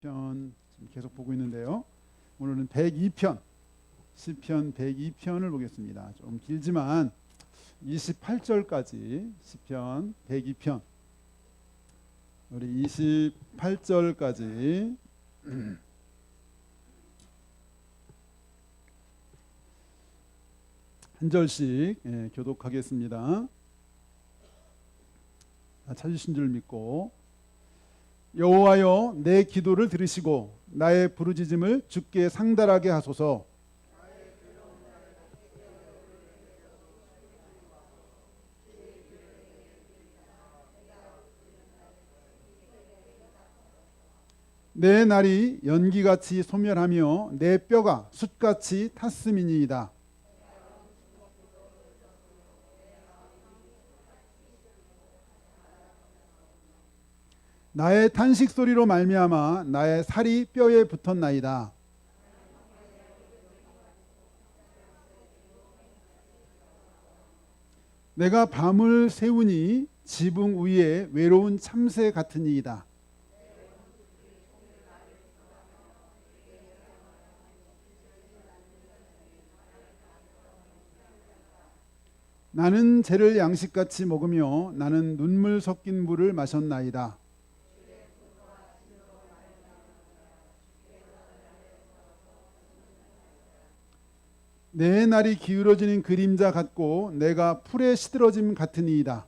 편 지금 계속 보고 있는데요. 오늘은 102편 시편 102편을 보겠습니다. 좀 길지만 28절까지 시편 102편 우리 28절까지 한 절씩 교독하겠습니다. 찾으신 줄 믿고. 여호와여, 내 기도를 들으시고 나의 부르짖음을 주께 상달하게 하소서. 내 날이 연기같이 소멸하며 내 뼈가 숯같이 탔음이니이다. 나의 탄식 소리로 말미암아 나의 살이 뼈에 붙었나이다. 내가 밤을 새우니 지붕 위에 외로운 참새 같으니이다. 나는 재를 양식같이 먹으며 나는 눈물 섞인 물을 마셨나이다. 내 날이 기울어지는 그림자 같고 내가 풀에 시들어짐 같으니이다.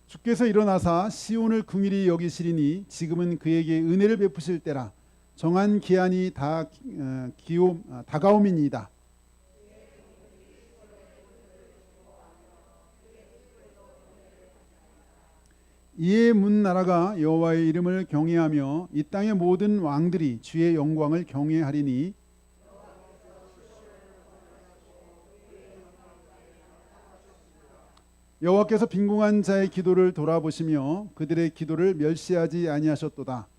주께서 일어나사 시온을 긍휼히 여기시리니 지금은 그에게 은혜를 베푸실 때라. 정한 기한이 다가옴이니이다. 이에 문 나라가 여호와의 이름을 경외하며 이 땅의 모든 왕들이 주의 영광을 경외하리니 여호와께서 빈궁한 자의 기도를 돌아보시며 그들의 기도를 멸시하지 아니하셨도다.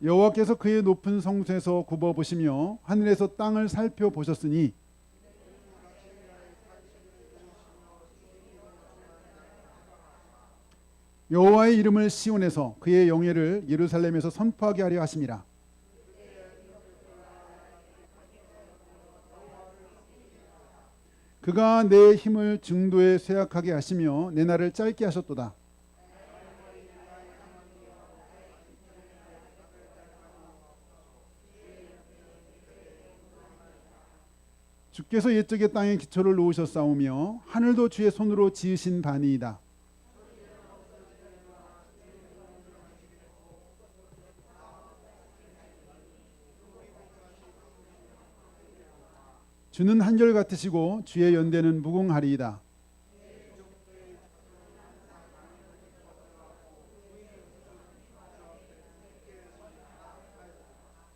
여호와께서 그의 높은 성소에서 굽어보시며 하늘에서 땅을 살펴보셨으니 여호와의 이름을 시온에서 그의 영예를 예루살렘에서 선포하게 하려 하심이라. 그가 내 힘을 증도에 쇠약하게 하시며 내 날을 짧게 하셨도다. 주께서 옛적의 땅에 기초를 놓으셨사오며 하늘도 주의 손으로 지으신 바니이다. 주는 한결 같으시고 주의 연대는 무궁하리이다.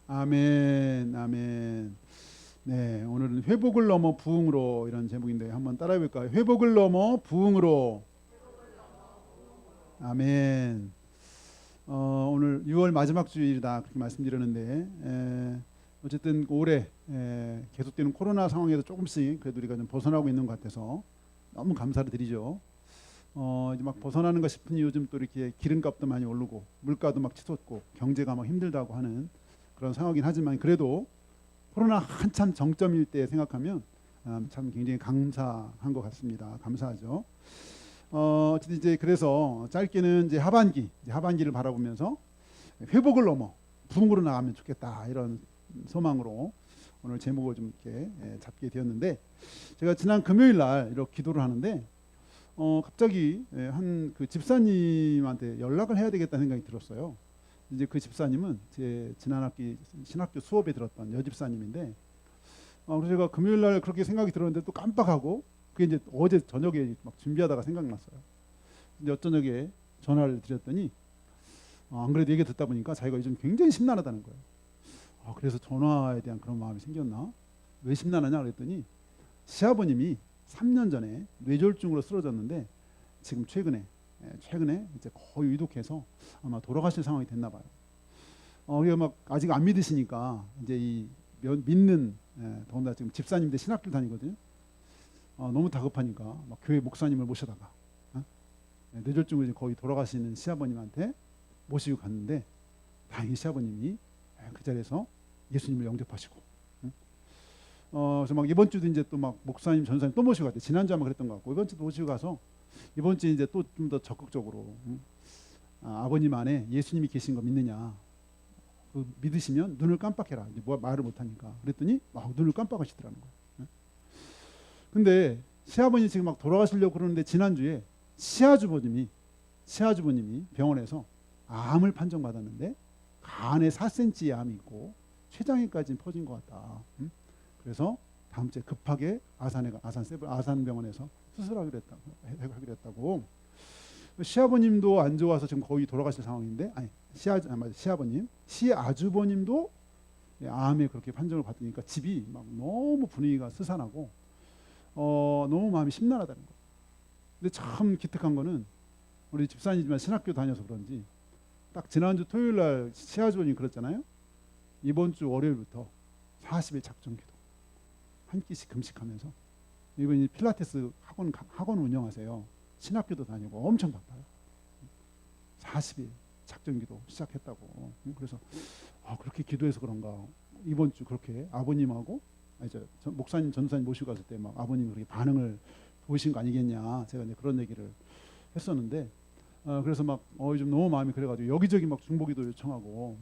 아멘, 아멘. 네, 오늘은 회복을 넘어 부흥으로 이런 제목인데 한번 따라해 볼까요? 회복을 넘어 부흥으로. 아멘. 오늘 6월 마지막 주일이다 그렇게 말씀드렸는데 어쨌든 올해 계속되는 코로나 상황에서 조금씩 그래도 우리가 좀 벗어나고 있는 것 같아서 너무 감사를 드리죠. 이제 막 벗어나는가 싶으니 요즘 또 이렇게 기름값도 많이 오르고 물가도 막 치솟고 경제가 막 힘들다고 하는 그런 상황이긴 하지만 그래도 코로나 한참 정점일 때 생각하면 참 굉장히 감사한 것 같습니다. 감사하죠. 어쨌든 이제 그래서 짧게는 이제 하반기를 바라보면서 회복을 넘어 부흥으로 나가면 좋겠다 이런 소망으로 오늘 제목을 좀 이렇게 잡게 되었는데 제가 지난 금요일 날 이렇게 기도를 하는데 갑자기 한 그 집사님한테 연락을 해야 되겠다는 생각이 들었어요. 이제 그 집사님은 제 지난 학기 신학교 수업에 들었던 여집사님인데 그래서 제가 금요일 날 그렇게 생각이 들었는데 또 깜빡하고 그게 이제 어제 저녁에 막 준비하다가 생각났어요. 이제 어저녁에 전화를 드렸더니 안 그래도 얘기 듣다 보니까 자기가 요즘 굉장히 심란하다는 거예요. 그래서 전화에 대한 그런 마음이 생겼나? 왜 심란하냐 그랬더니 시아버님이 3년 전에 뇌졸중으로 쓰러졌는데 지금 최근에 이제 거의 위독해서 아마 돌아가실 상황이 됐나 봐요. 우리가 막 아직 안 믿으시니까 이제 믿는 더군다나 지금 집사님들 신학교 다니거든요. 너무 다급하니까 막 교회 목사님을 모셔다가 뇌졸중으로 이제 거의 돌아가시는 시아버님한테 모시고 갔는데 다행히 시아버님이 그 자리에서 예수님을 영접하시고 그래서 막 이번 주도 이제 또 막 목사님 전사님 또 모시고 갔대. 지난주 아마 그랬던 것 같고 이번 주도 모시고 가서 이번 주에 이제 또 좀 더 적극적으로 아버님 안에 예수님이 계신 거 믿느냐, 그 믿으시면 눈을 깜빡해라. 이제 뭐 말을 못하니까 그랬더니 막 눈을 깜빡하시더라는 거예요. 근데 시아버님 지금 막 돌아가시려고 그러는데 지난주에 시아주버님이 병원에서 암을 판정받았는데 간에 4cm의 암이 있고 췌장에까지 퍼진 것 같다. 그래서 다음 주에 급하게 아산병원에서 수술하기로 했다고. 시아버님도 안 좋아서 지금 거의 돌아가실 상황인데, 시아주버님도 암에 그렇게 판정을 받으니까 집이 막 너무 분위기가 스산하고 너무 마음이 심란하다는 거예요. 근데 참 기특한 거는 우리 집사님이지만 신학교 다녀서 그런지 딱 지난주 토요일 날 시아주버님 그랬잖아요. 이번 주 월요일부터 40일 작정기도 한 끼씩 금식하면서, 이분이 필라테스 학원 운영하세요. 신학교도 다니고 엄청 바빠요. 40일 작정기도 시작했다고. 그래서 그렇게 기도해서 그런가 이번 주 그렇게 아버님하고 목사님 전사님 모시고 갔을 때 막 아버님이 그렇게 반응을 보이신 거 아니겠냐, 제가 이제 그런 얘기를 했었는데 그래서 막 좀 너무 마음이 그래가지고 여기저기 막 중보기도 요청하고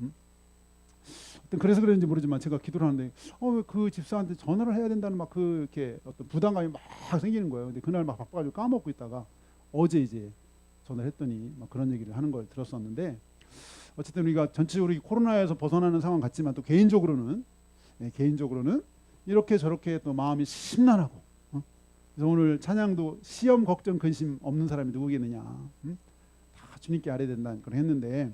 그래서 그런지 모르지만 제가 기도를 하는데 왜 그 집사한테 전화를 해야 된다는 막 이렇게 어떤 부담감이 막 생기는 거예요. 근데 그날 막 바빠가지고 까먹고 있다가 어제 이제 전화를 했더니 막 그런 얘기를 하는 걸 들었었는데, 어쨌든 우리가 전체적으로 코로나에서 벗어나는 상황 같지만 또 개인적으로는 이렇게 저렇게 또 마음이 심란하고 그래서 오늘 찬양도 시험 걱정 근심 없는 사람이 누구겠느냐, 다 주님께 알아야 된다는 걸 했는데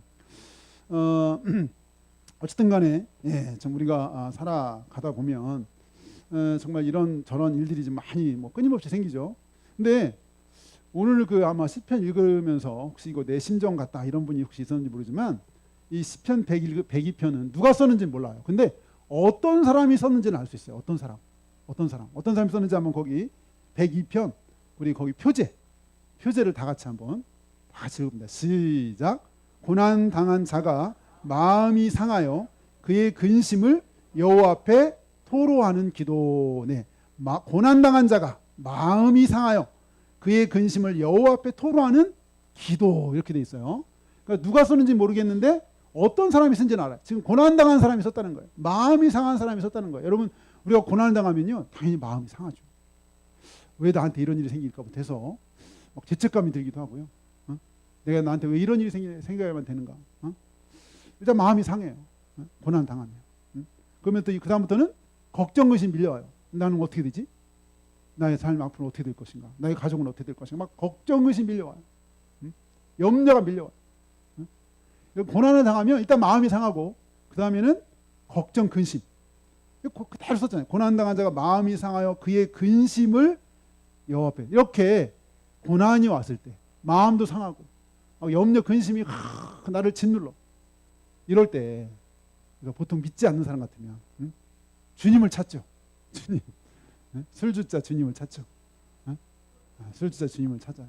어쨌든 간에 좀 우리가 살아가다 보면 정말 이런 저런 일들이 좀 많이 끊임없이 생기죠. 근데 오늘 아마 시편 읽으면서 혹시 이거 내 심정 같다 이런 분이 혹시 있었는지 모르지만 이 시편 102편은 누가 썼는지 몰라요. 근데 어떤 사람이 썼는지는 알 수 있어요. 어떤 사람이 썼는지 한번 거기 102편 우리 거기 표제를 다 같이 읽어봅니다. 시작. 고난 당한 자가 마음이 상하여 그의 근심을 여호와 앞에 토로하는 기도. 고난 당한 자가 마음이 상하여 그의 근심을 여호와 앞에 토로하는 기도, 이렇게 돼 있어요. 그러니까 누가 썼는지 모르겠는데 어떤 사람이 쓴지는 알아요. 지금 고난 당한 사람이 썼다는 거예요. 마음이 상한 사람이 썼다는 거예요. 여러분, 우리가 고난을 당하면요 당연히 마음이 상하죠. 왜 나한테 이런 일이 생길까 못해서 막 죄책감이 들기도 하고요. 내가 나한테 왜 이런 일이 생겨야만 되는가. 일단 마음이 상해요. 고난 당하면. 그러면 또 그 다음부터는 걱정 의심 밀려와요. 나는 어떻게 되지? 나의 삶 앞으로 어떻게 될 것인가? 나의 가족은 어떻게 될 것인가? 막 걱정 의심 밀려와요. 염려가 밀려와요. 고난을 당하면 일단 마음이 상하고 그 다음에는 걱정 근심. 그대로 썼잖아요. 고난 당한 자가 마음이 상하여 그의 근심을 여호와 앞에. 이렇게 고난이 왔을 때 마음도 상하고 염려 근심이 나를 짓눌러. 이럴 때 보통 믿지 않는 사람 같으면 주님을 찾죠. 주님. 술주자 주님을 찾죠. 술주자 주님을 찾아요.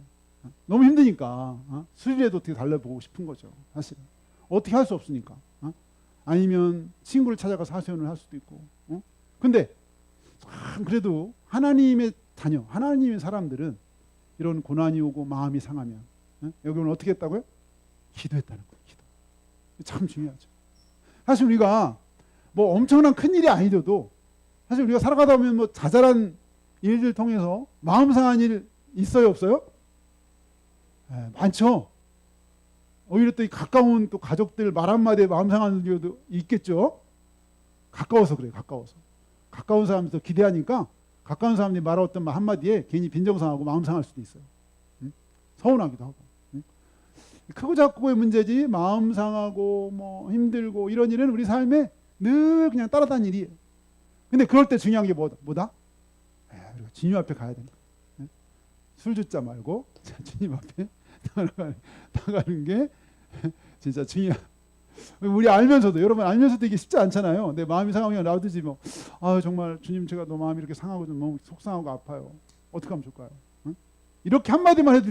너무 힘드니까 술이라도 어떻게 달래보고 싶은 거죠. 사실은 어떻게 할 수 없으니까. 아니면 친구를 찾아가서 하소연을 할 수도 있고. 근데 그래도 하나님의 자녀, 하나님의 사람들은 이런 고난이 오고 마음이 상하면 여기 오늘 어떻게 했다고요? 기도했다는 거예요. 기도. 참 중요하죠. 사실 우리가 엄청난 큰 일이 아니어도 사실 우리가 살아가다 보면 자잘한 일들 통해서 마음 상한 일 있어요, 없어요? 많죠. 오히려 또 가까운 또 가족들 말 한마디에 마음 상한 일도 있겠죠. 가까워서 그래요. 가까운 사람들 기대하니까 가까운 사람들이 말 어떤 말 한마디에 괜히 빈정상하고 마음 상할 수도 있어요. 서운하기도 하고. 크고 작고의 문제지 마음 상하고 힘들고 이런 일은 우리 삶에 늘 그냥 따라다니는 일이에요. 근데 그럴 때 중요한 게 뭐다? 우리가 주님 앞에 가야 된다. 술 줍자 말고 주님 앞에 나가는 게 진짜 중요한. 우리 알면서도, 여러분 알면서도 이게 쉽지 않잖아요. 내 마음이 상하면 놔두지 뭐. 아 정말 주님, 제가 너무 마음이 이렇게 상하고 좀 너무 속상하고 아파요. 어떻게 하면 좋을까요? 응? 이렇게 한마디만 해도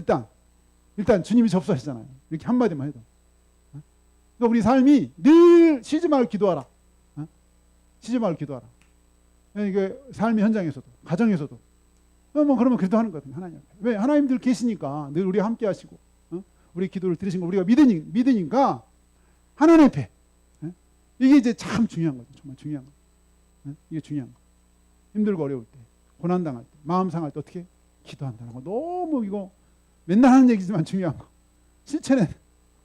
일단 주님이 접수하시잖아요. 이렇게 한마디만 해도. 응? 그러니까 우리 삶이 늘 쉬지 말고 기도하라. 응? 쉬지 말고 기도하라. 이게 삶의 현장에서도, 가정에서도. 뭐 그러면 그래도 하는 거거든요. 하나님 앞에. 왜? 하나님들 계시니까 늘 우리 함께 하시고, 우리 기도를 들으신 거 우리가 믿으니까 하나님 앞에. 이게 이제 참 중요한 거죠. 정말 중요한 거. 이게 중요한 거. 힘들고 어려울 때, 고난 당할 때, 마음 상할 때 어떻게 기도한다는 거. 너무 이거 맨날 하는 얘기지만 중요한 거. 실천에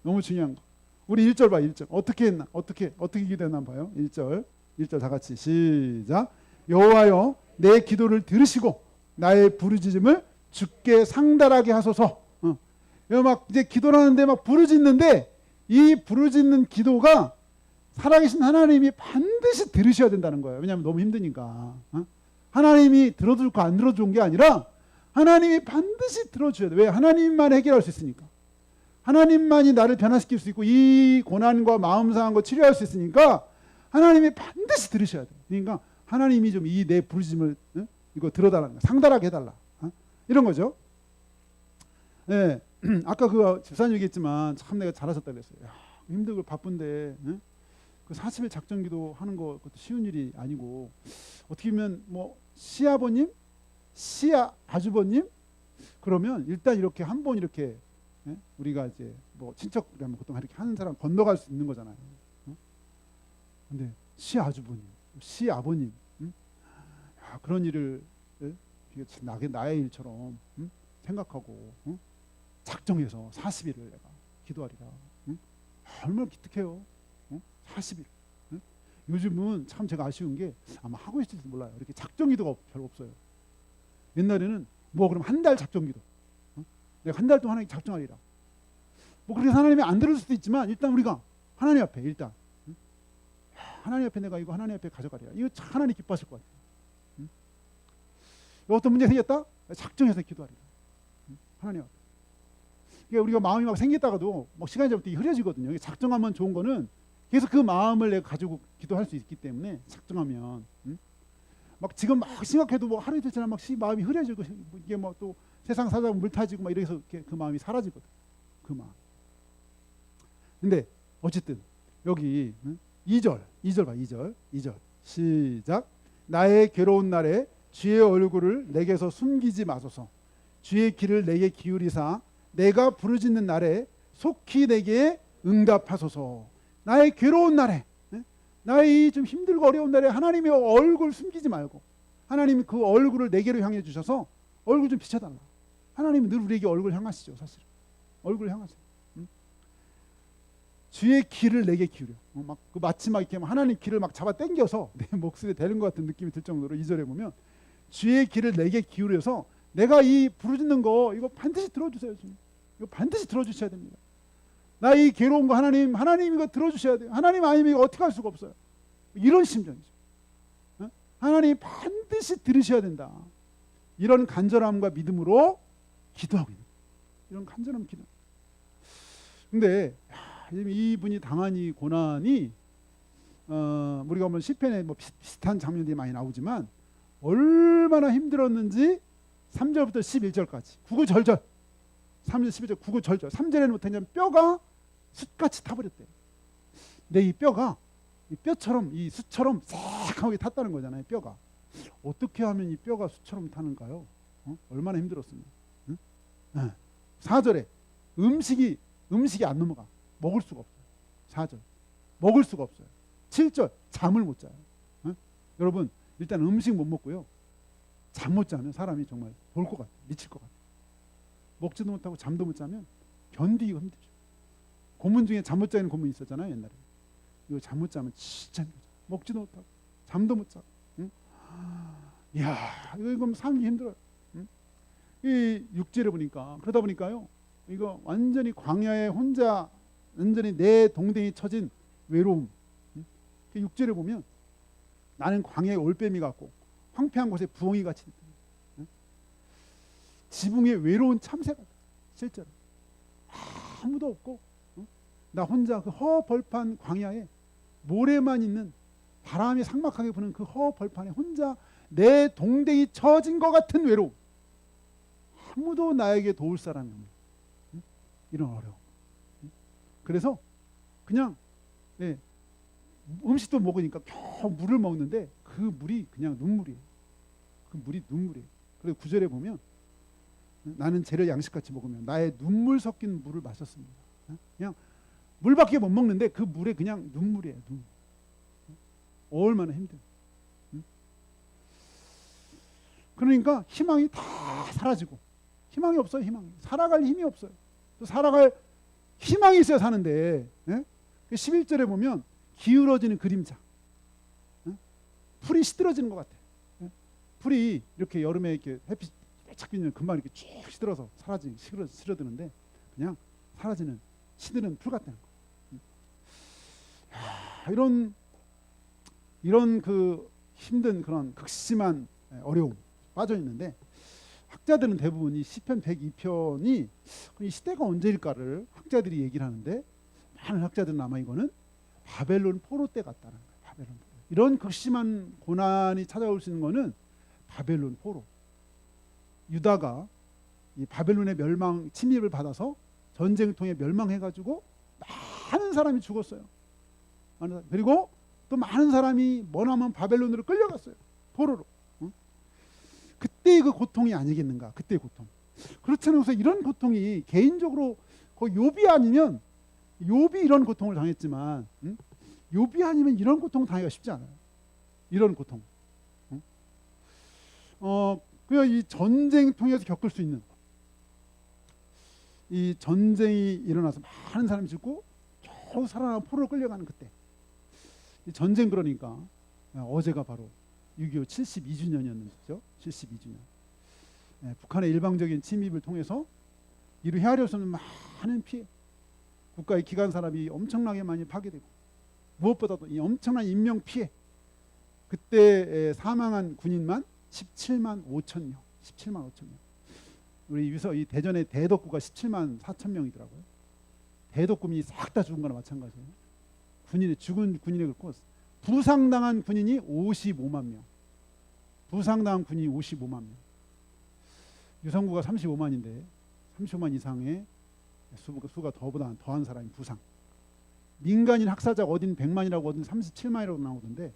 너무 중요한 거. 우리 1절 봐. 1절. 어떻게 했나? 어떻게 기도했나 봐요. 1절 다 같이 시작. 여호와여, 내 기도를 들으시고 나의 부르짖음을 주께 상달하게 하소서. 막 이제 기도를 하는데 막 부르짖는데, 이 부르짖는 기도가 살아계신 하나님이 반드시 들으셔야 된다는 거예요. 왜냐하면 너무 힘드니까. 하나님이 들어줄 거 안 들어준 게 아니라 하나님이 반드시 들어줘야 돼. 왜? 하나님만 해결할 수 있으니까. 하나님만이 나를 변화시킬 수 있고 이 고난과 마음 상한 거 치료할 수 있으니까 하나님이 반드시 들으셔야 돼. 그러니까 하나님이 좀 이 내 부르짖음을 이거 들어달라는 거야. 상달하게 해달라. 이런 거죠. 네. 아까 그 집사님 얘기했지만 참 내가 잘하셨다 그랬어요. 야, 힘들고 바쁜데 그 40일 작정기도 하는 거 그것도 쉬운 일이 아니고, 어떻게 보면 뭐 시아버님, 시아주버님 그러면 일단 이렇게 한 번 이렇게 우리가 이제 뭐 친척이라면 보통 이렇게 하는 사람 건너갈 수 있는 거잖아요. 근데 시아주버님, 시아버님, 야, 그런 일을 나의 일처럼 생각하고 작정해서 40일을 내가 기도하리라. 얼마나 기특해요. 40일. 요즘은 참 제가 아쉬운 게 아마 하고 있을지 몰라요. 이렇게 작정기도가 별로 없어요. 옛날에는 뭐 그럼 한 달 작정기도. 내가 한 달 동안 하나님 작정하리라. 뭐 그래서 하나님이 안 들을 수도 있지만 일단 우리가 하나님 앞에 일단 하나님 앞에 내가 이거 하나님 앞에 가져가리라. 이거 참 하나님 기뻐하실 것 같아요. 어떤 문제 생겼다? 작정해서 기도하리라. 하나님 앞에. 그러니까 우리가 마음이 막 생겼다가도 막 시간이 지나면 되게 흐려지거든요. 작정하면 좋은 거는 계속 그 마음을 내가 가지고 기도할 수 있기 때문에, 작정하면 막 지금 막 심각해도 뭐 하루 이틀 지나면 막 마음이 흐려지고 이게 뭐 또 세상 살다 물 타지고 막 이래서 그 마음이 사라지거든. 그 마음. 근데 어쨌든 여기 2절 봐. 2절 시작. 나의 괴로운 날에 주의 얼굴을 내게서 숨기지 마소서. 주의 귀를 내게 기울이사 내가 부르짖는 날에 속히 내게 응답하소서. 나의 괴로운 날에, 나의 좀 힘들고 어려운 날에 하나님의 얼굴 숨기지 말고 하나님이 그 얼굴을 내게로 향해 주셔서 얼굴 좀 비춰달라. 하나님은 늘 우리에게 얼굴 향하시죠. 사실 얼굴 향하세요. 주의 귀를 내게 기울여. 그 마치 막 이렇게 하나님 귀를 막 잡아 당겨서 내 목소리에 대는 것 같은 느낌이 들 정도로 2절에 보면 주의 귀를 내게 기울여서 내가 이 부르짖는 거 이거 반드시 들어주세요. 주님. 이거 반드시 들어주셔야 됩니다. 나 이 괴로운 거 하나님 이거 들어주셔야 돼요. 하나님 아니면 이거 어떻게 할 수가 없어요. 이런 심정이죠. 하나님 반드시 들으셔야 된다. 이런 간절함과 믿음으로 기도하고 있는 거예요. 이런 간절한 기도. 근데 이분이 당한 이 고난이 우리가 보면 시편에 뭐 비슷한 장면들이 많이 나오지만 얼마나 힘들었는지 3절부터 11절까지 구구절절 3절 11절 구구절절 3절에는 못하냐면 뼈가 숯같이 타버렸대요. 근데 이 뼈가 이 뼈처럼 이 숯처럼 새하게 탔다는 거잖아요. 뼈가 어떻게 하면 이 뼈가 숯처럼 타는가요? 얼마나 힘들었으면. 4절에 음식이 안 넘어가. 먹을 수가 없어요. 4절 먹을 수가 없어요. 7절 잠을 못 자요. 여러분 일단 음식 못 먹고요. 잠 못 자면 사람이 정말 볼 것 같아요. 미칠 것 같아요. 먹지도 못하고 잠도 못 자면 견디기가 힘들죠. 고문 중에 잠 못 자는 고문 있었잖아요. 옛날에. 이거 잠 못 자면 진짜 힘들죠. 먹지도 못하고 잠도 못 자고. 이야 이거 살기 힘들어요. 이 6절에 보니까 그러다 보니까요. 이거 완전히 광야에 혼자 완전히 내 동댕이 처진 외로움. 6절에 보면 나는 광야의 올빼미 같고 황폐한 곳에 부엉이 같이 지붕에 외로운 참새 같아. 실제로 아무도 없고 나 혼자 그 허벌판 광야에 모래만 있는 바람이 삭막하게 부는 그 허벌판에 혼자 내 동댕이 처진 것 같은 외로움. 아무도 나에게 도울 사람이 없는 이런 어려움. 그래서 그냥 음식도 먹으니까 겨우 물을 먹는데 그 물이 그냥 눈물이에요. 그 물이 눈물이에요. 그리고 구절에 보면 나는 재를 양식같이 먹으면 나의 눈물 섞인 물을 마셨습니다. 그냥 물밖에 못 먹는데 그 물에 그냥 눈물이에요. 눈물. 얼마나 힘들어요. 그러니까 희망이 다 사라지고 희망이 없어요. 희망이. 살아갈 힘이 없어요. 또 살아갈 희망이 있어야 사는데 11절에 보면 기울어지는 그림자. 풀이 시들어지는 것 같아. 풀이 이렇게 여름에 이렇게 햇빛 살짝 비면 금방 이렇게 쭉 시들어서 사라지는 시들어드는데 그냥 사라지는 시드는 풀 같다는 거. 이런 그 힘든 그런 극심한 어려움 빠져 있는데 학자들은 대부분 이 시편 102편이 이 시대가 언제일까를 학자들이 얘기를 하는데 많은 학자들은 아마 이거는 바벨론 포로 때 같다는 거예요. 바벨론 포로. 이런 극심한 고난이 찾아올 수 있는 거는 바벨론 포로. 유다가 이 바벨론의 멸망 침입을 받아서 전쟁을 통해 멸망해가지고 많은 사람이 죽었어요. 그리고 또 많은 사람이 머나먼 바벨론으로 끌려갔어요. 포로로. 그때의 그 고통이 아니겠는가? 그때의 고통. 그렇잖아요. 그래서 이런 고통이 개인적으로 거의 욥이 아니면 욥이 이런 고통을 당했지만 욥이 아니면 이런 고통을 당하기가 쉽지 않아요. 이런 고통. 그냥 이 전쟁 통해서 겪을 수 있는 이 전쟁이 일어나서 많은 사람이 죽고 겨우 살아나 포로로 끌려가는 그때. 이 전쟁 그러니까 어제가 바로 6.25 72주년이었는데죠. 72주년. 북한의 일방적인 침입을 통해서 이루 헤아릴 수 없는 많은 피해. 국가의 기관 사람이 엄청나게 많이 파괴되고 무엇보다도 이 엄청난 인명 피해. 그때 사망한 군인만 17만 5천 명. 17만 5천 명. 우리 이 대전의 대덕구가 17만 4천 명이더라고요. 대덕구민이 싹 다 죽은 거나 마찬가지예요. 죽은 군인에 그렇고 부상당한 군인이 55만 명. 부상당한 군인이 55만 명. 유성구가 35만인데 35만 이상의 수가 더한 사람이 부상. 민간인 학사자가 어딘 100만이라고 어딘 37만이라고 나오던데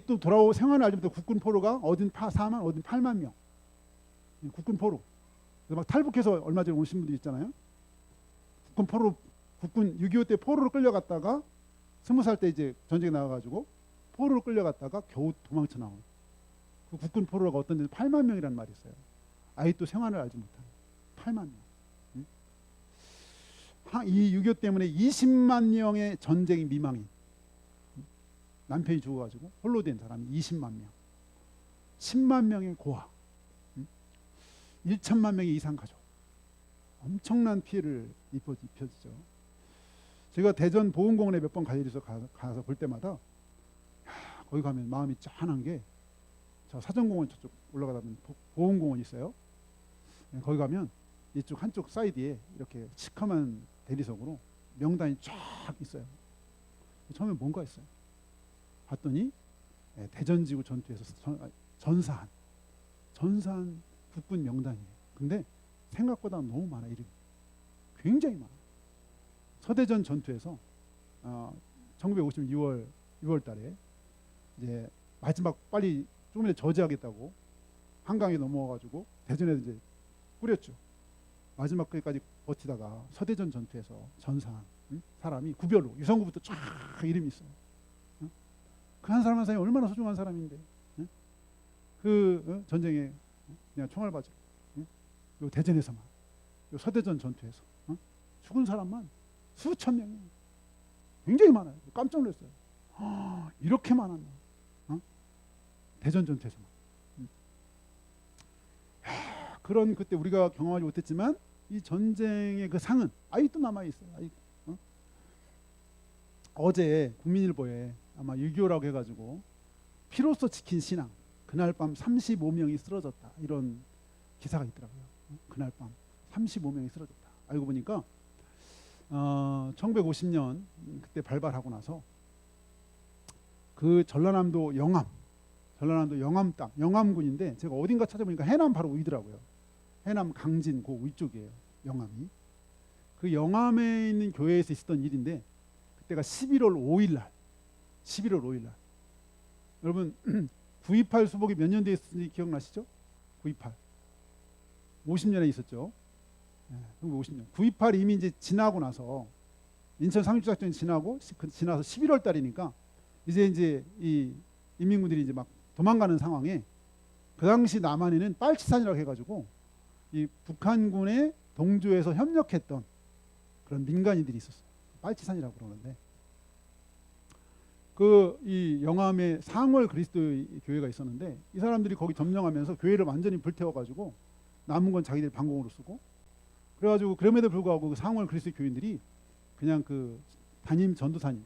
또 돌아오고 생활을 알지 못해 국군 포로가 어딘 4만 어딘 8만 명. 국군 포로. 막 탈북해서 얼마 전에 오신 분들 있잖아요. 국군 6.25 때 포로로 끌려갔다가 20살 때 이제 전쟁에 나와가지고 포로로 끌려갔다가 겨우 도망쳐 나온 그 국군 포로가 어떤 데는 8만 명이라는 말이 있어요. 또 생활을 알지 못하는 8만 명. 이 6.25 때문에 20만 명의 전쟁이 미망인 남편이 죽어가지고 홀로 된 사람이 20만 명. 10만 명의 고아. 1천만 명의 이상 가족. 엄청난 피해를 입혀지죠. 제가 대전 보훈공원에 몇 번 가서 볼 때마다 거기 가면 마음이 짠한 게 저 사전공원 저쪽 올라가다 보면 보훈공원이 있어요. 거기 가면 이쪽 한쪽 사이드에 이렇게 시커먼 대리석으로 명단이 쫙 있어요. 처음에 뭔가 있어요. 봤더니 대전지구 전투에서 전사한 국군 명단이에요. 근데 생각보다 너무 많아. 이름이 굉장히 많아. 서대전 전투에서 1950년 6월 달에 이제 마지막 빨리 조금이라도 저지하겠다고 한강에 넘어와가지고 대전에 이제 뿌렸죠. 마지막 끝까지 버티다가 서대전 전투에서 전사한 사람이 구별로 유성구부터 쫙 이름이 있어요. 그 한 사람 한 사람이 얼마나 소중한 사람인데 그 전쟁에 그냥 총알 맞으러 요 대전에서만 요 서대전 전투에서 죽은 사람만 수천 명이 굉장히 많아요. 깜짝 놀랐어요. 이렇게 많았나? 대전 전투에서만. 그런 그때 우리가 경험하지 못했지만 이 전쟁의 그 상은 아직도 남아 있어요. 어제 국민일보에 아마 6.25라고 해가지고 피로써 지킨 신앙. 그날 밤 35명이 쓰러졌다. 이런 기사가 있더라고요. 그날 밤 35명이 쓰러졌다. 알고 보니까 1950년 그때 발발하고 나서 그 전라남도 영암 땅, 영암군인데 제가 어딘가 찾아보니까 해남 바로 위더라고요. 해남 강진 그 위쪽이에요. 영암이. 그 영암에 있는 교회에서 있었던 일인데 그때가 11월 5일 날. 여러분 9.28 수복이 몇 년도에 있었는지 기억나시죠? 9.28 50년에 있었죠. 50년. 9.28 이미 이제 지나고 나서 인천 상륙작전이 지나서 11월 달이니까 이제 이 인민군들이 이제 막 도망가는 상황에 그 당시 남한에는 빨치산이라고 해가지고 이 북한군의 동조에서 협력했던 그런 민간인들이 있었어요. 빨치산이라고 그러는데 그 이 영암에 상월 그리스도의 교회가 있었는데 이 사람들이 거기 점령하면서 교회를 완전히 불태워가지고 남은 건 자기들 방공으로 쓰고 그래가지고 그럼에도 불구하고 그 상월 그리스도 교인들이 그냥 그 담임 전도사님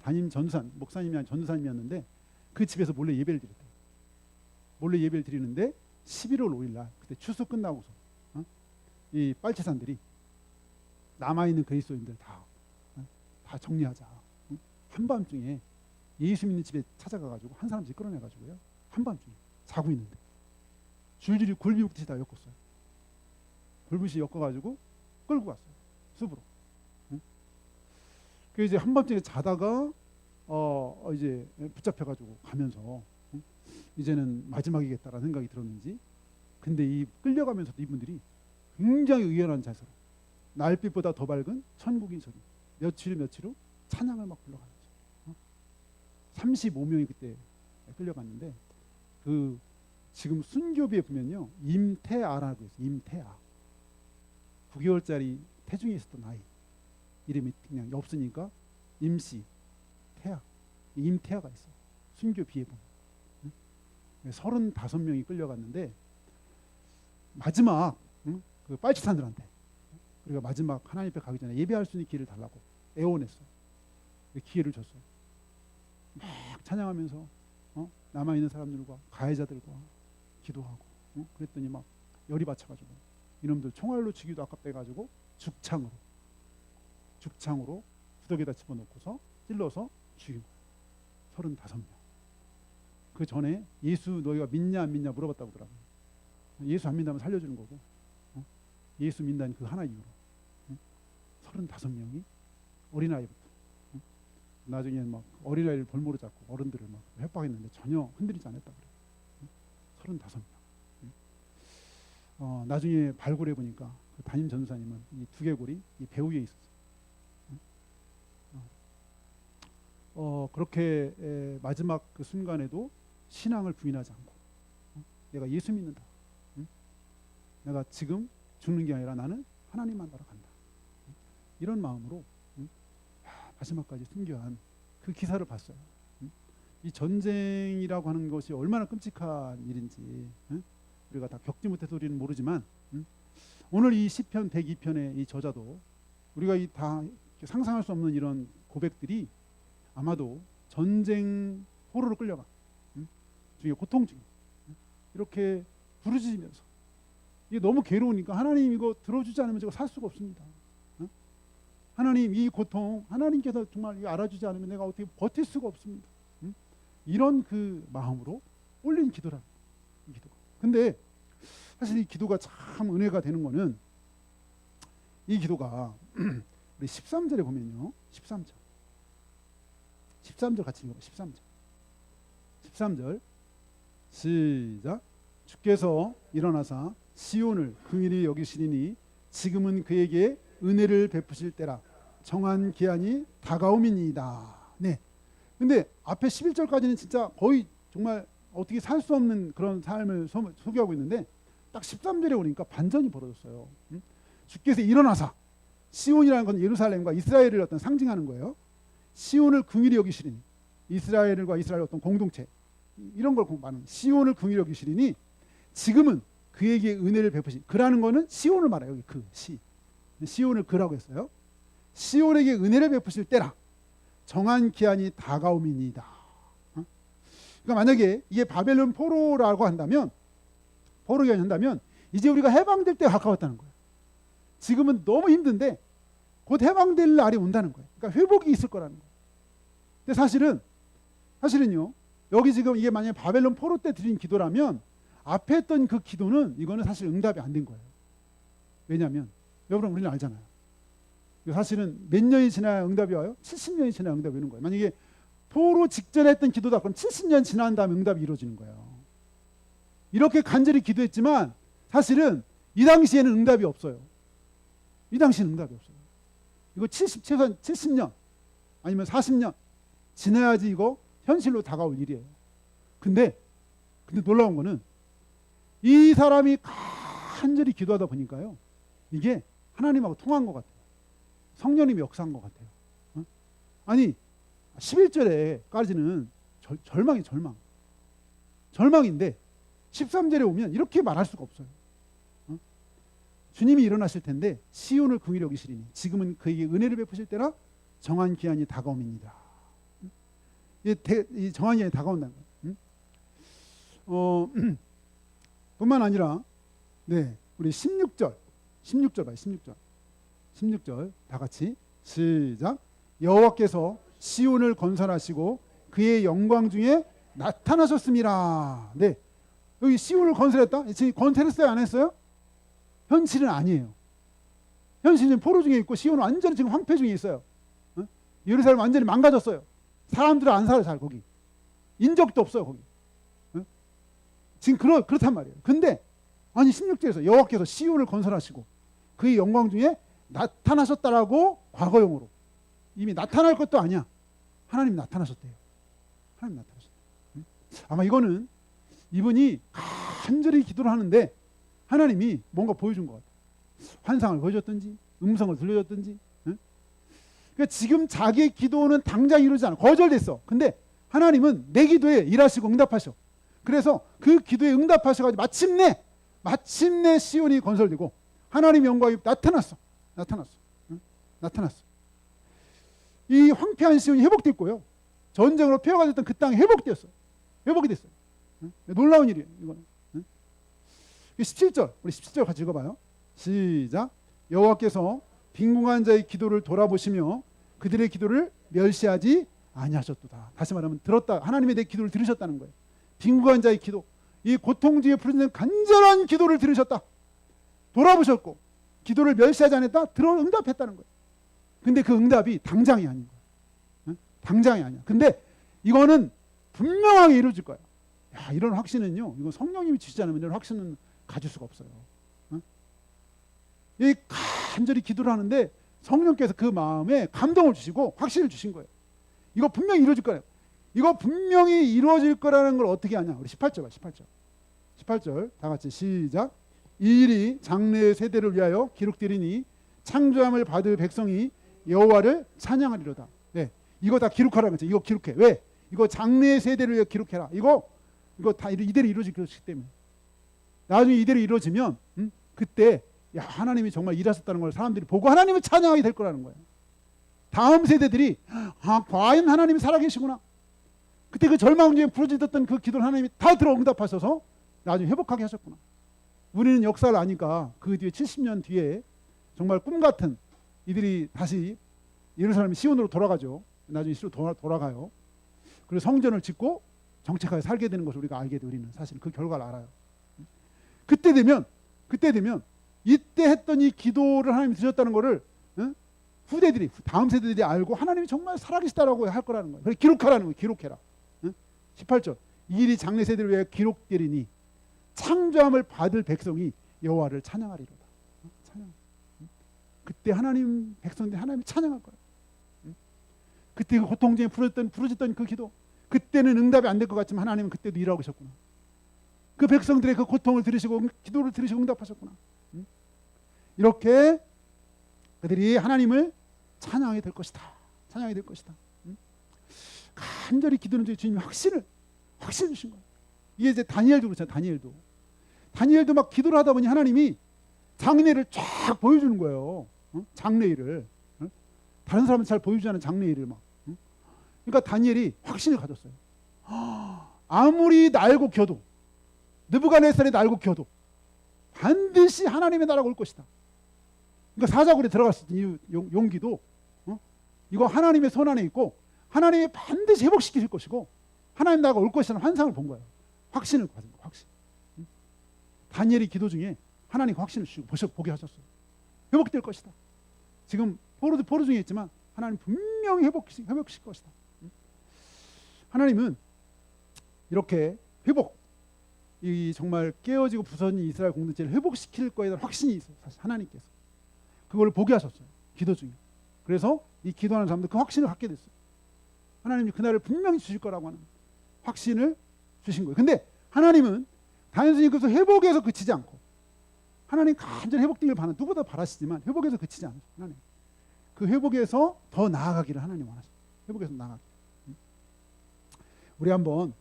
목사님이 아니라 전도사님이었는데 그 집에서 몰래 예배를 드렸대요. 몰래 예배를 드리는데 11월 5일 날 그때 추수 끝나고서 이 빨치산들이 남아있는 그리스도인들 다 정리하자. 한밤중에 예수 믿는 집에 찾아가가지고 한 사람씩 끌어내가지고요. 한밤중에 자고 있는데 줄줄이 굴비웃듯이 다 엮었어요. 굴비웃이 엮어가지고 끌고 갔어요. 숲으로. 그 이제 한밤중에 자다가 이제 붙잡혀가지고 가면서 이제는 마지막이겠다라는 생각이 들었는지 근데 이 끌려가면서도 이분들이 굉장히 의연한 자세로 날빛보다 더 밝은 천국인 소리 며칠 후 찬양을 막 불러가는 거죠. 35명이 그때 끌려갔는데 그 지금 순교비에 보면요 임태아라고 해서 임태아 9개월짜리 태중에 있었던 아이 이름이 그냥 없으니까 임씨 태아 임태아가 있어요. 순교비에 보면 35명이 끌려갔는데 마지막 그 빨치산들한테 우리가 마지막 하나님 앞에 가기 전에 예배할 수 있는 기회를 달라고 애원했어요. 기회를 줬어요. 막 찬양하면서 남아있는 사람들과 가해자들과 기도하고 그랬더니 막 열이 받쳐가지고 이놈들 총알로 죽이도 아깝다 해가지고 죽창으로 구덕에다 집어넣고서 찔러서 죽인 거예요. 35명. 그 전에 예수 너희가 믿냐 안 믿냐 물어봤다고 하더라고요. 예수 안 믿다면 살려주는 거고 예수 믿다는 그 하나 이유로 35명이 어린아이부터 나중에 막 어린아이를 볼모로 잡고 어른들을 막 협박했는데 전혀 흔들리지 않았다 그래요. 35명. 나중에 발굴해 보니까 그 담임 전도사님은 이 두개골이 이 배 위에 있었어요. 그렇게 마지막 그 순간에도 신앙을 부인하지 않고 내가 예수 믿는다. 내가 지금 죽는 게 아니라 나는 하나님 만나러 간다. 이런 마음으로 마지막까지 순교한 그 기사를 봤어요. 이 전쟁이라고 하는 것이 얼마나 끔찍한 일인지 우리가 다 겪지 못해서 우리는 모르지만 오늘 이 시편 102편의 이 저자도 우리가 이 다 상상할 수 없는 이런 고백들이 아마도 전쟁 포로로 끌려가 중에 고통 중에 이렇게 부르짖으면서 이게 너무 괴로우니까 하나님 이거 들어주지 않으면 제가 살 수가 없습니다. 하나님 이 고통 하나님께서 정말 이거 알아주지 않으면 내가 어떻게 버틸 수가 없습니다. 이런 그 마음으로 올린 기도라. 이 기도가. 근데 사실 이 기도가 참 은혜가 되는 거는 이 기도가 우리 13절에 보면요. 13절 같이 읽어봐. 13절 시작. 주께서 일어나사 시온을 긍휼히 여기시리니 지금은 그에게 은혜를 베푸실 때라 정한 기한이 다가옴이니이다. 네. 근데 앞에 11절까지는 진짜 거의 정말 어떻게 살 수 없는 그런 삶을 소개하고 있는데 딱 13절에 오니까 반전이 벌어졌어요. 주께서 일어나사 시온이라는 건 예루살렘과 이스라엘을 어떤 상징하는 거예요. 시온을 긍휼히 여기시리니 이스라엘과 이스라엘 어떤 공동체 이런 걸 말하는 시온을 긍휼히 여기시리니 지금은 그에게 은혜를 베푸시. 그라는 거는 시온을 말해요. 여기 그 시온을 그라고 했어요. 시온에게 은혜를 베푸실 때라 정한 기한이 다가옴이니이다. 그러니까 만약에 이게 바벨론 포로라고 한다면 포로 기한이 한다면 이제 우리가 해방될 때 가까웠다는 거예요. 지금은 너무 힘든데 곧 해방될 날이 온다는 거예요. 그러니까 회복이 있을 거라는 거예요. 근데 사실은요, 여기 지금 이게 만약에 바벨론 포로 때 드린 기도라면 앞에 했던 그 기도는 이거는 사실 응답이 안 된 거예요. 왜냐하면 여러분 우리는 알잖아요. 사실은 몇 년이 지나야 응답이 와요? 70년이 지나야 응답이 오는 거예요. 만약에 포로 직전에 했던 기도다 그럼 70년 지난 다음에 응답이 이루어지는 거예요. 이렇게 간절히 기도했지만 사실은 이 당시에는 응답이 없어요. 이 당시에는 응답이 없어요. 이거 최소한 70년 아니면 40년 지나야지 이거 현실로 다가올 일이에요. 근데 놀라운 거는 이 사람이 간절히 기도하다 보니까요, 이게 하나님하고 통한 것 같아요. 성령님이 역사한 것 같아요. 아니 11절에까지는 절망인데 13절에 오면 이렇게 말할 수가 없어요. 주님이 일어나실 텐데 시온을 긍휼히 여기시리니 지금은 그에게 은혜를 베푸실 때라 정한 기한이 다가옴입니다. 이 정한 기한이 다가온다는 거예요. 뿐만 아니라 우리 16절 봐요. 16절 다 같이 시작. 여호와께서 시온을 건설하시고 그의 영광 중에 나타나셨습니다. 네, 여기 시온을 건설했다. 지금 건설했어요, 안 했어요? 현실은 아니에요. 현실은 포로 중에 있고 시온은 완전히 지금 황폐 중에 있어요. 예루살렘 완전히 망가졌어요. 사람들은 안 살아요, 잘 거기. 인적도 없어요, 거기. 지금 그렇단 말이에요. 근데 아니 16절에서 여호와께서 시온을 건설하시고 그의 영광 중에 나타나셨다라고 과거형으로 이미 나타날 것도 아니야. 하나님이 나타나셨대요. 하나님 나타나셨대요. 아마 이거는 이분이 간절히 기도를 하는데 하나님이 뭔가 보여준 것 같아요. 환상을 보여줬든지 음성을 들려줬든지. 그러니까 지금 자기의 기도는 당장 이루지 않아. 거절됐어. 근데 하나님은 내 기도에 일하시고 응답하셔. 그래서 그 기도에 응답하셔가지고 마침내 시온이 건설되고 하나님의 영광이 나타났어. 이 황폐한 시온이 회복됐고요. 전쟁으로 폐허가 됐던 그 땅이 회복이 됐어요. 놀라운 일이에요. 이거는. 17절, 우리 17절 같이 읽어봐요. 시작. 여호와께서 빈궁한 자의 기도를 돌아보시며 그들의 기도를 멸시하지 아니하셨도다. 다시 말하면 들었다. 하나님의 내 기도를 들으셨다는 거예요. 빈궁한 자의 기도, 이 고통 중에 부르짖는 간절한 기도를 들으셨다. 돌아보셨고 기도를 멸시하지 않았다. 응답했다는 거예요. 근데 그 응답이 당장이 아닌 거예요. 당장이 아니야. 근데 이거는 분명하게 이루어질 거예요. 야, 이런 확신은요, 이건 성령님이 주시지 않으면 이런 확신은 가질 수가 없어요. 이 간절히 기도를 하는데 성령께서 그 마음에 감동을 주시고 확신을 주신 거예요. 이거 분명히 이루어질 거예요. 이거 분명히 이루어질 거라는 걸 어떻게 아냐? 우리 18절 봐. 18절 다 같이 시작. 이 일이 장래의 세대를 위하여 기록되리니 창조함을 받을 백성이 여호와를 찬양하리로다. 네, 이거 다 기록하라는 거죠. 이거 기록해. 왜? 이거 장래의 세대를 위해 기록해라. 이거 다 이대로 이루어질 것이기 때문에. 나중에 이대로 이루어지면 그때 야, 하나님이 정말 일하셨다는 걸 사람들이 보고 하나님을 찬양하게 될 거라는 거예요. 다음 세대들이 과연 하나님이 살아계시구나. 그때 그 절망 중에 부르짖었던 그 기도를 하나님이 다 들어 응답하셔서 나중에 회복하게 하셨구나. 우리는 역사를 아니까 그 뒤에 70년 뒤에 정말 꿈같은 이들이 다시 예루살렘 시온으로 돌아가죠. 나중에 시로 돌아가요. 그리고 성전을 짓고 정착하게 살게 되는 것을 우리가 알게 돼. 우리는 사실 그 결과를 알아요. 그때 되면 이때 했던 이 기도를 하나님이 드셨다는 것을 후대들이 다음 세대들이 알고 하나님이 정말 살아계시다라고 할 거라는 거예요. 그래서 기록하라는 거예요. 기록해라. 18절. 이 일이 장래 세대를 위해 기록되리니 창조함을 받을 백성이 여호와를 찬양하리로다. 찬양. 그때 하나님 백성들이 하나님을 찬양할 거예요. 그때 그 고통 중에 부르짖던 그 기도, 그때는 응답이 안 될 것 같지만 하나님은 그때도 일하고 계셨구나. 그 백성들의 그 고통을 들으시고 기도를 들으시고 응답하셨구나. 이렇게 그들이 하나님을 찬양하게 될 것이다. 간절히 기도는 주님이 확신을 주신 거예요. 이게 이제 다니엘도 그렇잖아요. 다니엘도 막 기도를 하다 보니 하나님이 장래를 쫙 보여주는 거예요. 장래일을. 다른 사람은 잘 보여주지 않은 장래일을 막. 그러니까 다니엘이 확신을 가졌어요. 아무리 날고 겨도, 느부갓네살이 날고 겨도 반드시 하나님의 나라가 올 것이다. 그러니까 사자굴에 들어갈 수 있는 용기도 이거 하나님의 손 안에 있고 하나님이 반드시 회복시키실 것이고 하나님 나라가 올 것이라는 환상을 본 거예요. 확신을 받은 거예요. 확신. 다니엘이 기도 중에 하나님 확신을 주시고 보게 하셨어요. 회복될 것이다. 지금 포로 중에 있지만 하나님 분명히 회복시킬 것이다. 하나님은 이렇게 회복, 이 정말 깨어지고 부서진 이스라엘 공동체를 회복시킬 거에 대한 확신이 있어요. 사실 하나님께서 그걸 보게 하셨어요. 기도 중에. 그래서 이 기도하는 사람들 그 확신을 갖게 됐어요. 하나님이 그날을 분명히 주실 거라고 하는 확신을 주신 거예요. 근데 하나님은 단순히 그래서 회복에서 그치지 않고 하나님 간절히 회복되기를 바라는 누구보다 바라시지만 회복에서 그치지 않으세요. 하나님 그 회복에서 더 나아가기를 하나님 원하셔요. 회복에서 나아가기. 우리 한번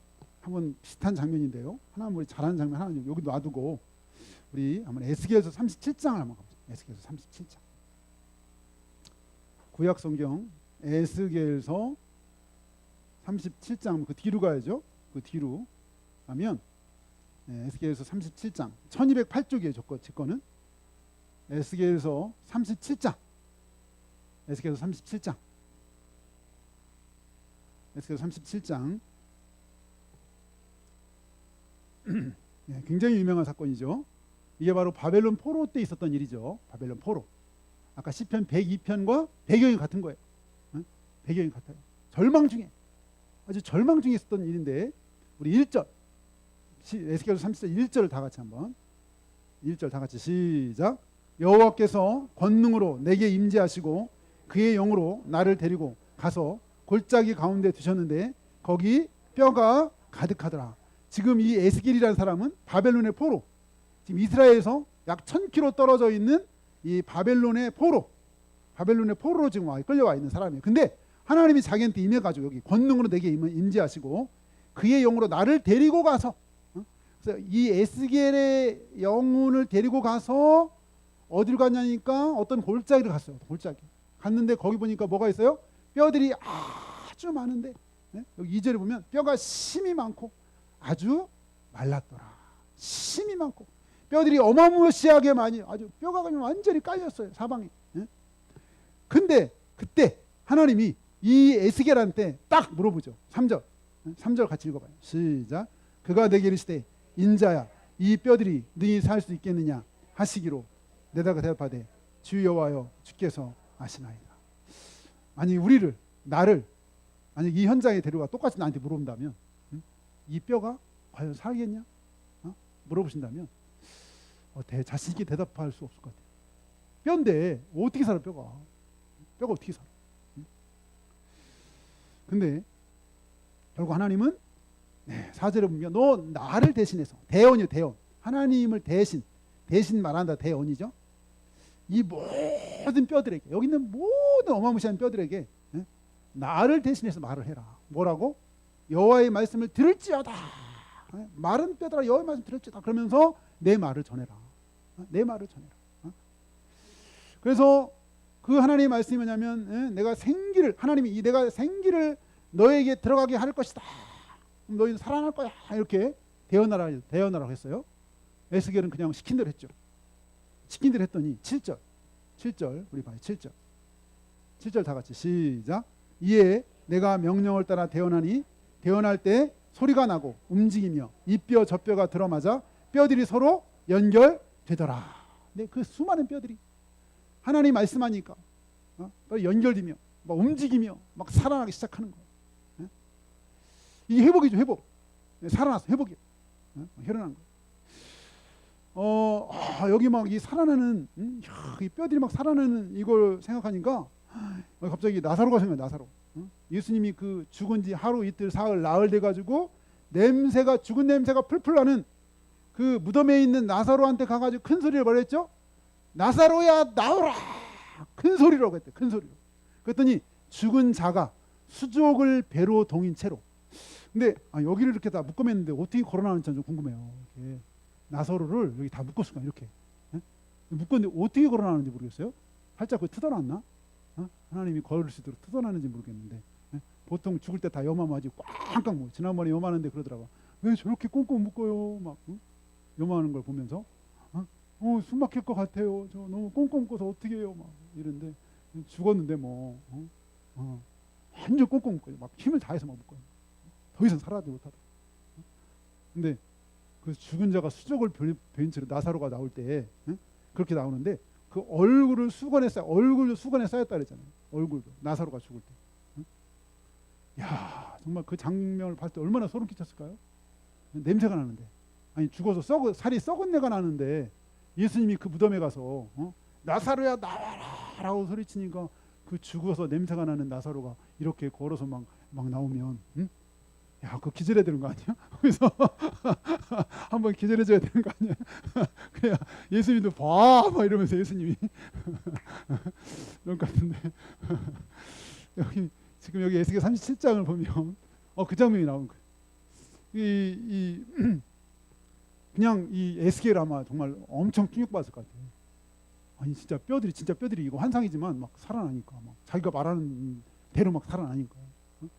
비슷한 장면인데요. 하나님 우리 잘하는 장면 하나 여기 놔두고 우리 한번 에스겔서 37장을 한번 가보죠. 에스겔서 37장. 구약 성경 에스겔서 37장 그 뒤로 가야죠. 그 뒤로 가면 에스겔서 37장 1208쪽이에요. 제 거는 에스겔서 37장 에스겔서 37장 에스겔서 37장 굉장히 유명한 사건이죠. 이게 바로 바벨론 포로 때 있었던 일이죠. 바벨론 포로. 아까 시편 102편과 배경이 같은 거예요. 배경이 같아요. 절망 중에 아주 절망 중에 있었던 일인데 우리 1절 에스겔서 37장 1절을 다 같이 한번 1절 다 같이 시작. 여호와께서 권능으로 내게 임재하시고 그의 영으로 나를 데리고 가서 골짜기 가운데 두셨는데 거기 뼈가 가득하더라. 지금 이 에스겔이라는 사람은 바벨론의 포로, 지금 이스라엘에서 약 1000km 떨어져 있는 이 바벨론의 포로로 지금 끌려와 있는 사람이에요. 근데 하나님이 자기한테 임해가지고 여기 권능으로 내게 임재하시고 그의 영으로 나를 데리고 가서 그래서 이 에스겔의 영혼을 데리고 가서 어디로 갔냐니까 어떤 골짜기를 갔어요. 골짜기 갔는데 거기 보니까 뭐가 있어요? 뼈들이 아주 많은데 여기 2절에 보면 뼈가 심이 많고 아주 말랐더라. 심이 많고 뼈들이 어마무시하게 많이 아주 뼈가 그냥 완전히 깔렸어요. 사방에. 근데 그때 하나님이 이 에스겔한테 딱 물어보죠. 3절 같이 읽어봐요. 시작. 그가 내게 이르시되 인자야 이 뼈들이 능히 살 수 있겠느냐 하시기로 내다가 대답하되 주 여호와여 주께서 아시나이다. 아니 나를 만약 이 현장에 데려가 똑같이 나한테 물어본다면 이 뼈가 과연 살겠냐? 물어보신다면 자신 있게 대답할 수 없을 것 같아요. 뼈인데 어떻게 살아 뼈가 어떻게 살아? 근데 결국 하나님은 4절에 보면 너 나를 대신해서 대언이요 대언 하나님을 대신 말한다 대언이죠. 이 모든 뼈들에게 여기 있는 모든 어마무시한 뼈들에게 나를 대신해서 말을 해라. 뭐라고? 여호와의 말씀을 들을지어다. 마른 뼈들아 여호와의 말씀 들을지어다. 그러면서 내 말을 전해라. 내 말을 전해라. 그래서 그 하나님의 말씀이 뭐냐면 하나님이 내가 생기를 너에게 들어가게 할 것이다. 너희는 살아날 거야. 이렇게 대언하라고 했어요. 에스겔은 그냥 시킨 대로 했죠. 시킨 대로 했더니 7절 우리 봐요. 7절 다 같이 시작. 이에 내가 명령을 따라 대언하니 대언할 때 소리가 나고 움직이며 이 뼈 저 뼈가 들어맞아 뼈들이 서로 연결되더라. 네, 그 수많은 뼈들이 하나님 말씀하니까 연결되며 막 움직이며 막 살아나기 시작하는 거예요. 이게 회복이죠. 회복. 살아나서 회복이에요. 혈흔한 거예요. 여기 막 이 살아나는 이 뼈들이 막 살아나는 이걸 생각하니까 갑자기 나사로가 생각나요. 나사로. 예수님이 그 죽은 지 하루 이틀 사흘 나흘 돼가지고 죽은 냄새가 풀풀 나는 그 무덤에 있는 나사로한테 가가지고 큰 소리를 말했죠. 나사로야 나오라. 큰 소리라고 했대. 큰 소리로. 그랬더니 죽은 자가 수족을 배로 동인 채로. 근데 여기를 이렇게 다 묶어맸는데 어떻게 걸어나는지 좀 궁금해요. 이렇게 나사로를 여기 다 묶었을까 이렇게. 묶었는데 어떻게 걸어나는지 모르겠어요. 살짝 그 뜯어놨나? 하나님이 걸을 수 있도록 뜯어놨는지 모르겠는데 보통 죽을 때 다 요만하지 꽝꽝 뭐 지난번에 요만한데 그러더라고. 왜 저렇게 꽁꽁 묶어요? 막 요만한 걸 보면서 숨 막힐 것 같아요. 저 너무 꽁꽁 묶어서 어떻게 해요? 막 이런데 죽었는데 뭐 완전 꽁꽁 묶어요. 막 힘을 다해서 막 묶어요. 더 이상 살아나지 못하다. 근데 그 죽은 자가 수족을 베인 채로 나사로가 나올 때 그렇게 나오는데 그 얼굴을 수건에 얼굴도 수건에 쌓였다 그랬잖아요. 얼굴도 나사로가 죽을 때. 야, 정말 그 장면을 봤을 때 얼마나 소름 끼쳤을까요? 냄새가 나는데, 아니 죽어서 살이 썩은 내가 나는데 예수님이 그 무덤에 가서 나사로야 나와라라고 소리치니까 그 죽어서 냄새가 나는 나사로가 이렇게 걸어서 막 나오면 야, 그거 기절해야 되는 거 아니야? 그래서 한번 기절해줘야 되는 거 아니야? 그래야 예수님도 봐! 막 이러면서 예수님이 그런 것 같은데 지금 여기 에스겔 37장을 보면 그 장면이 나온 거예요. 그냥 이 에스겔 아마 정말 엄청 충격받았을 것 같아요. 아니 진짜 뼈들이 이거 환상이지만 막 살아나니까 막 자기가 말하는 대로 막 살아나니까.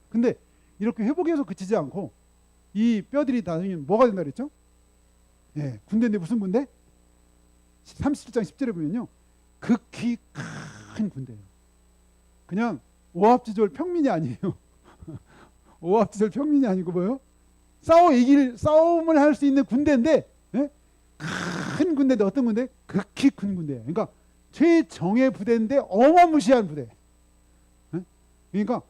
근데 이렇게 회복해서 그치지 않고 이 뼈들이 나중에 뭐가 된다 그랬죠? 예, 군대인데 무슨 군대? 37장 10절에 보면요, 극히 큰 군대예요. 그냥 오합지졸 평민이 아니에요. 오합지졸 평민이 아니고 뭐요? 싸움을 할 수 있는 군대인데, 예? 큰 군대인데 어떤 군대? 극히 큰 군대예요. 그러니까 최정예 부대인데 어마무시한 부대. 예? 그러니까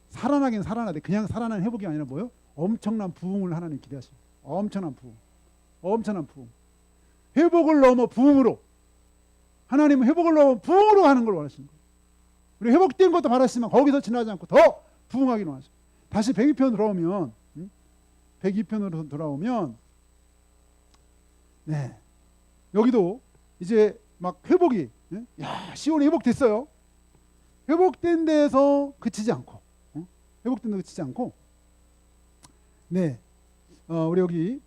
살아나긴 살아나되 그냥 살아난 회복이 아니라 뭐요? 엄청난 부흥을 하나님 기대하십니다. 엄청난 부흥. 회복을 넘어 부흥으로, 하나님은 회복을 넘어 부흥으로 가는 걸 원하시는 거예요. 우리 회복된 것도 바라시지만 거기서 지나지 않고 더 부흥하기를 원하십니다. 다시 102편으로 돌아오면 네, 여기도 이제 막 회복이, 야, 시온이 회복됐어요. 회복된 데서 그치지 않고, 네, 우리 여기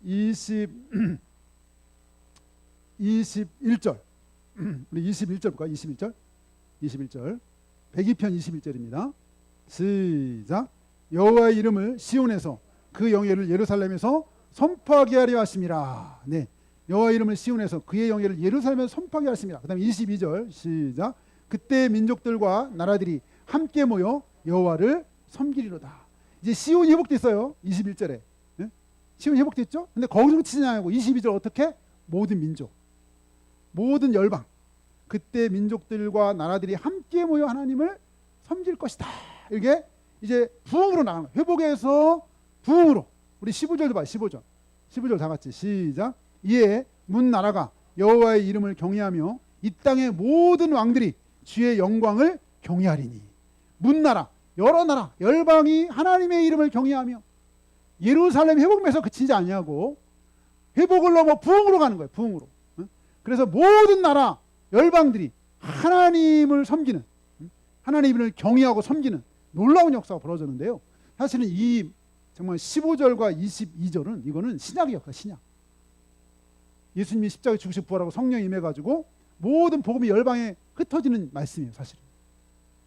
21절, 우리 21절 볼까요? 21절 102편 21절입니다. 시작. 여호와의 이름을 시온에서 그 영예를 예루살렘에서 선포하게 하려 하심이라. 네, 여호와의 이름을 시온에서 그의 영예를 예루살렘에서 선포하게 하심이라. 그 다음에 22절 시작. 그때 민족들과 나라들이 함께 모여 여호와를 섬기리로다. 이제 시온이 회복됐어요. 21절에 시온이 회복됐죠. 근데 거기서 그치지 않고 22절 어떻게? 모든 민족, 모든 열방, 그때 민족들과 나라들이 함께 모여 하나님을 섬길 것이다. 이게 이제 부흥으로 나가는 거예요. 회복에서 부흥으로. 우리 15절도 봐. 15절 다 같이 시작. 이에 문 나라가 여호와의 이름을 경외하며 이 땅의 모든 왕들이 주의 영광을 경외하리니. 문 나라, 여러 나라, 열방이 하나님의 이름을 경외하며, 예루살렘 회복에서 그치지 않냐고, 회복을 넘어 부흥으로 가는 거예요. 부흥으로. 그래서 모든 나라, 열방들이 하나님을 섬기는, 하나님을 경외하고 섬기는 놀라운 역사가 벌어졌는데요. 사실은 이 정말 15절과 22절은 이거는 신약의 역사, 신약. 예수님이 십자가에 죽으시고 부활하고 성령이 임해가지고 모든 복음이 열방에 흩어지는 말씀이에요, 사실은.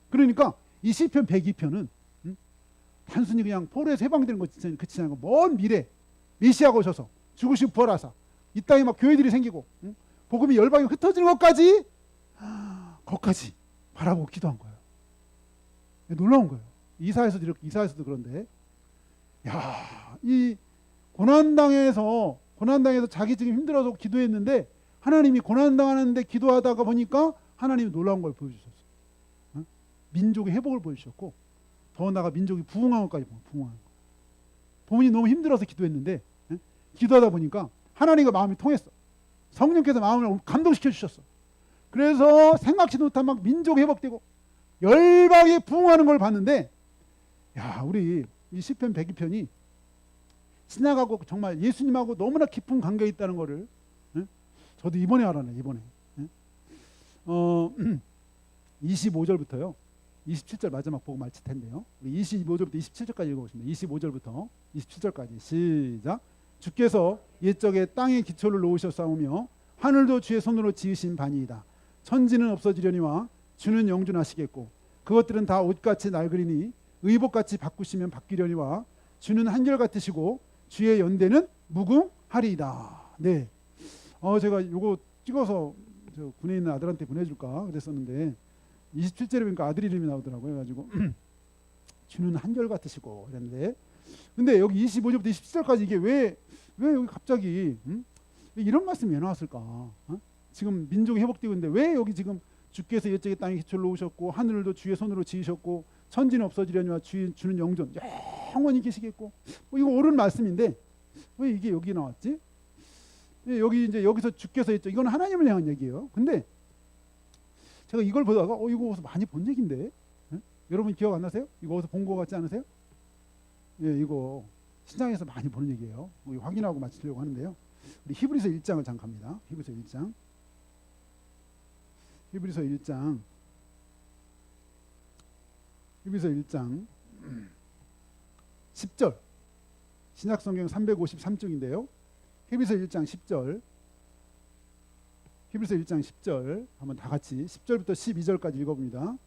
그러니까 이 시편 102편은 단순히 그냥 포로에서 해방되는 것 그치지 않고 먼 미래 메시아가 오셔서 죽으시고 부활하사 이 땅에 막 교회들이 생기고 복음이 열방에 흩어지는 것까지 바라보고 기도한 거예요. 놀라운 거예요. 이사에서도 그런데, 야, 이 고난당해서 자기 지금 힘들어서 기도했는데 하나님이 고난당하는데 기도하다가 보니까 하나님이 놀라운 걸 보여주셨어요. 민족의 회복을 보여주셨고, 더 나아가 민족이 부흥한 것까지 부흥한 거. 부모님 너무 힘들어서 기도했는데 기도하다 보니까 하나님과 마음이 통했어. 성령께서 마음을 감동시켜 주셨어. 그래서 생각지도 못한 막 민족 회복되고 열방에 부흥하는 걸 봤는데, 야, 우리 이 시편 102편이 신약하고 정말 예수님하고 너무나 깊은 관계가 있다는 거를 저도 이번에 알았네. 이번에 25절부터요 27절 마지막 보고 마칠 텐데요, 우리 25절부터 27절까지 읽어보십니다. 25절부터 27절까지 시작. 주께서 옛적에 땅에 기초를 놓으셨사오며 하늘도 주의 손으로 지으신 바니이다. 천지는 없어지려니와 주는 영존하시겠고 그것들은 다 옷같이 낡으리니 의복같이 바꾸시면 바뀌려니와 주는 한결같으시고 주의 연대는 무궁하리이다. 네, 제가 요거 찍어서 저 군에 있는 아들한테 보내줄까 그랬었는데 27절에 보니까 아들 이름이 나오더라고요. 그래가지고 주는 한결 같으시고 이랬는데, 근데 여기 25절부터 27절까지 이게 왜 여기 갑자기 왜 이런 말씀이 왜 나왔을까? 지금 민족이 회복되고 있는데 왜 여기 지금 주께서 옛적의 땅에 기초를 놓으셨고 하늘도 주의 손으로 지으셨고 천지는 없어지려니와 주는 영존 영원히 계시겠고, 이거 옳은 말씀인데 왜 이게 여기 나왔지? 여기 이제 여기서 주께서 했죠. 이건 하나님을 향한 얘기예요. 근데 제가 이걸 보다가 이거 어디서 많이 본 얘기인데, 여러분 기억 안 나세요? 이거 어디서 본 거 같지 않으세요? 예, 이거 신약에서 많이 보는 얘기예요. 확인하고 마치려고 하는데요. 우리 히브리서 1장을 잠깐 갑니다. 히브리서 1장. 히브리서 1장. 히브리서 1장 10절. 신약 성경 353쪽인데요. 히브리서 1장 10절. 히브리서 1장 10절 한번 다 같이 10절부터 12절까지 읽어봅니다.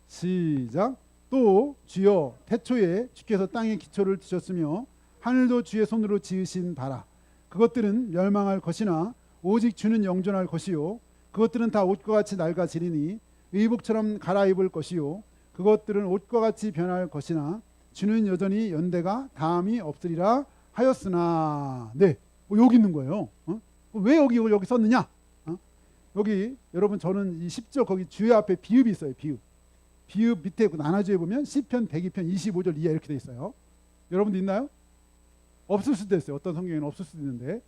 시작. 또 주여 태초에 주께서 땅의 기초를 두셨으며 하늘도 주의 손으로 지으신 바라. 그것들은 멸망할 것이나 오직 주는 영존할 것이요 그것들은 다 옷과 같이 낡아지리니 의복처럼 갈아입을 것이요 그것들은 옷과 같이 변할 것이나 주는 여전히 연대가 다함이 없으리라 하였으나. 네, 여기 있는 거예요. 왜 여기 썼느냐? 여기 여러분 저는 이 10절 거기 주의 앞에 비읍이 있어요. 비읍 밑에 나눠주에 보면 시편 102편 25절 이하 이렇게 돼 있어요. 여러분도 있나요? 없을 수도 있어요. 어떤 성경에는 없을 수도 있는데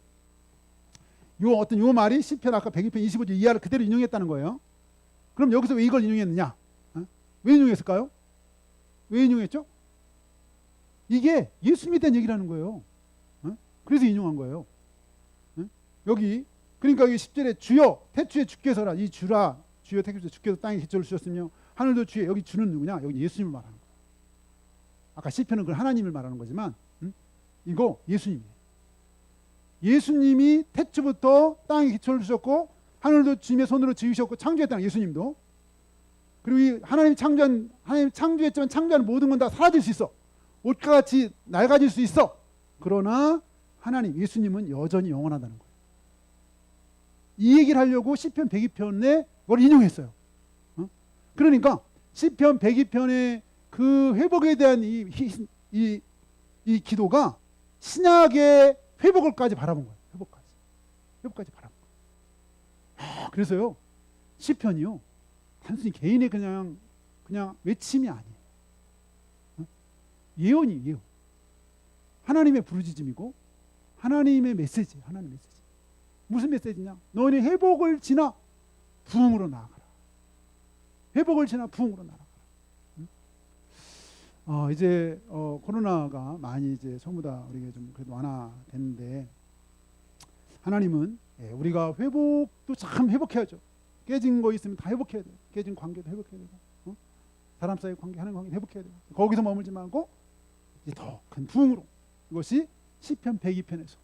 요 말이 시편 아까 102편 25절 이하를 그대로 인용했다는 거예요. 그럼 여기서 왜 이걸 인용했느냐? 왜 인용했을까요? 왜 인용했죠? 이게 예수님에 대한 얘기라는 거예요. 그래서 인용한 거예요. 여기 그러니까 여기 10절에 주여 태초에 주께서라, 이 주라, 주여 태초에 주께서 땅에 기초를 주셨으며 하늘도 주의, 여기 주는 누구냐? 여기 예수님을 말하는 거예요. 아까 시편은 그걸 하나님을 말하는 거지만 이거 예수님이에요. 예수님이 태초부터 땅에 기초를 주셨고 하늘도 주님의 손으로 지으셨고 창조했다는 예수님도. 그리고 이 하나님 창조했지만 창조하는 모든 건 다 사라질 수 있어. 옷과 같이 낡아질 수 있어. 그러나 하나님 예수님은 여전히 영원하다는 거예요. 이 얘기를 하려고 시편 102편에 그걸 인용했어요. 그러니까 시편 102편의 그 회복에 대한 이 기도가 신약의 회복을까지 바라본 거예요. 회복까지 바라본 거예요. 그래서요 시편이요 단순히 개인의 그냥 외침이 아니에요. 예언이에요. 하나님의 부르짖음이고 하나님의 메시지. 무슨 메시지냐? 너희 회복을 지나 부흥으로 나아가라. 회복을 지나 부흥으로 나아가라. 이제 코로나가 많이 이제 전부 다 우리가 좀 그래도 완화됐는데 하나님은 우리가 회복도 참 회복해야죠. 깨진 거 있으면 다 회복해야 돼요. 깨진 관계도 회복해야 되고, 사람 사이 관계, 하는 관계 회복해야 돼요. 거기서 머물지 말고 이제 더 큰 부흥으로. 이것이 시편 102편에서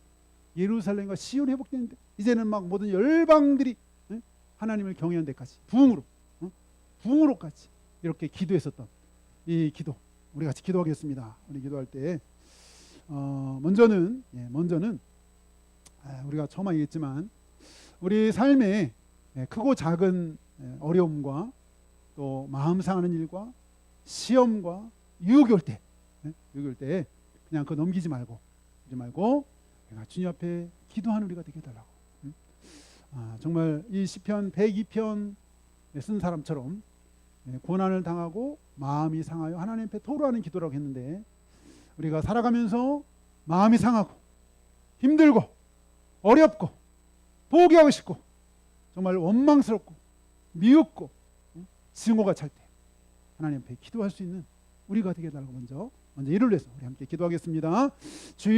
예루살렘과 시온 회복되는데 이제는 막 모든 열방들이 하나님을 경외하는 데까지 부흥으로까지 이렇게 기도했었던 이 기도 우리 같이 기도하겠습니다. 우리 기도할 때 먼저는 우리가 처음 얘기했지만 우리 삶에 크고 작은 어려움과 또 마음 상하는 일과 시험과 유혹이 올 때 그냥 그거 넘기지 말고 내가 주님 앞에 기도하는 우리가 되게 해달라고. 정말 이 시편 102편 쓴 사람처럼 고난을 당하고 마음이 상하여 하나님 앞에 토로하는 기도라고 했는데, 우리가 살아가면서 마음이 상하고 힘들고 어렵고 포기하고 싶고 정말 원망스럽고 미흡고 증오가 찰 때 하나님 앞에 기도할 수 있는 우리가 되게 해달라고 먼저 이를 위해서 우리 함께 기도하겠습니다. 주의